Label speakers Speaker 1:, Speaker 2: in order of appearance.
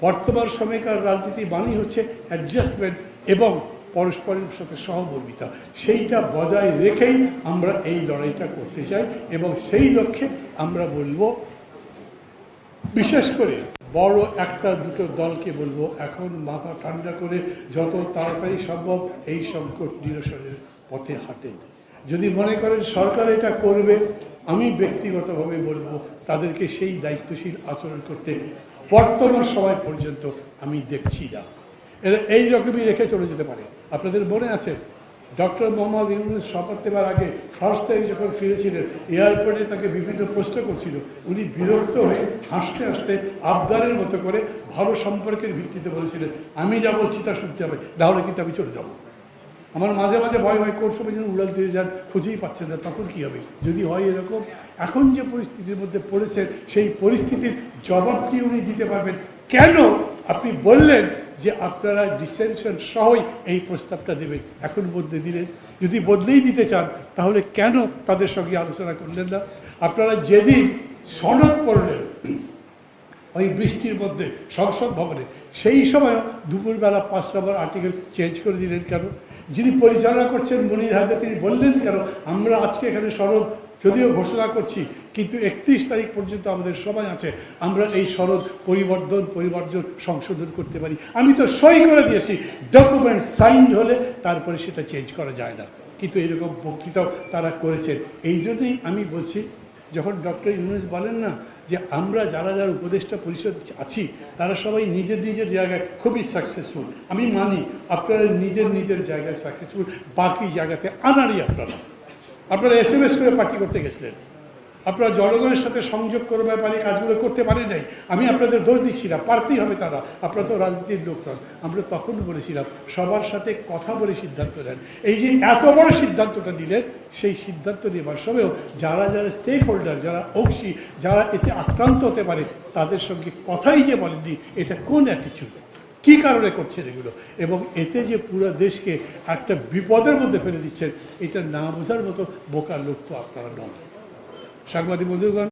Speaker 1: বর্তমান সময়কার রাজনীতি মানেই হচ্ছে অ্যাডজাস্টমেন্ট এবং পরস্পরের সাথে সহমর্মিতা, সেইটা বজায় রেখেই আমরা এই লড়াইটা করতে চাই। এবং সেই লক্ষ্যে আমরা বলবো, বিশেষ করে বড় একটা দুটো দলকে বলবো, এখন মাথা ঠান্ডা করে যত তাড়াতাড়ি সম্ভব এই সংকট নিরসনের পথে হাঁটেন। যদি মনে করেন সরকার এটা করবে, আমি ব্যক্তিগতভাবে বলবো তাদেরকে সেই দায়িত্বশীল আচরণ করতে বর্তমান সময় পর্যন্ত আমি দেখছি না। এরা এই রকমই রেখে চলে যেতে পারে। আপনাদের মনে আছে ডক্টর মোহাম্মদ ইউনূস শপথ নেবার আগে ফার্স্ট টাইম যখন ফিরেছিলেন, এয়ারপোর্টে তাকে বিভিন্ন প্রশ্ন করছিল, উনি বিরক্ত হয়ে হাসতে হাসতে আবদারের মতো করে ভালো সম্পর্কের ভিত্তিতে বলেছিলেন, আমি যা বলছি তা শুনতে হবে, নাহলে কিন্তু আমি চলে যাব। আমার মাঝে মাঝে ভয় ভয় করছে, যেন উড়াল দিয়ে যান, খুঁজেই পাচ্ছেন না, তখন কী হবে যদি হয় এরকম। এখন যে পরিস্থিতির মধ্যে পড়েছেন, সেই পরিস্থিতির জবাবটি উনি দিতে পারবেন। কেন আপনি বললেন যে আপনারা ডিসেনশন সহই এই প্রস্তাবটা দেবেন, এখন বদলে দিলেন? যদি বদলেই দিতে চান তাহলে কেন তাদের সঙ্গে আলোচনা করলেন না? আপনারা যেদিন সনদ পড়লেন ওই বৃষ্টির মধ্যে সংসদ ভবনে, সেই সময়ও দুপুরবেলা 5 নম্বর আর্টিকেল চেঞ্জ করে দিলেন কেন? যিনি পরিচালনা করছেন মনির হায়দার, তিনি বললেন কেন আমরা আজকে এখানে সনদ যদিও ঘোষণা করছি, কিন্তু 31 তারিখ পর্যন্ত আমাদের সময় আছে, আমরা এই সনদ পরিবর্তন সংশোধন করতে পারি। আমি তো সই করে দিয়েছি, ডকুমেন্ট সাইন্ড হলে তারপরে সেটা চেঞ্জ করা যায় না। কিন্তু এরকম বক্তৃতাও তারা করেছেন। এই জন্যই আমি বলছি, যখন ডক্টর ইউনূস বলেন না যে আমরা যারা যারা উপদেষ্টা পরিষদ আছি তারা সবাই নিজের নিজের জায়গায় খুবই সাকসেসফুল, আমি মানি আপনারা নিজের জায়গায় সাকসেসফুল, বাকি জায়গাতে আনারই আপনারা SMS করে পার্টি করতে গেছিলেন, আপনারা জনগণের সাথে সংযোগ করবার পারি কাজগুলো করতে পারেন নাই। আমি আপনাদের দোষ দিচ্ছি না, পারতেই হবে তারা, আপনারা তো রাজনীতির লোক নন। আমরা তখন বলেছিলাম সবার সাথে কথা বলে সিদ্ধান্ত নেন। এই যে এত বড় সিদ্ধান্তটা নিলেন, সেই সিদ্ধান্ত নেবার সময়ও যারা যারা স্টেক হোল্ডার, যারা অংশী, যারা এতে আক্রান্ত হতে পারে তাদের সঙ্গে কথাই যে বলেননি, এটা কোন অ্যাটিচিউড, কী কারণে করছেন এগুলো? এবং এতে যে পুরো দেশকে একটা বিপদের মধ্যে ফেলে দিচ্ছেন, এটা না বোঝার মতো বোকার লোক তো আপনারা নন। সাংবাদিক বন্ধুগণ,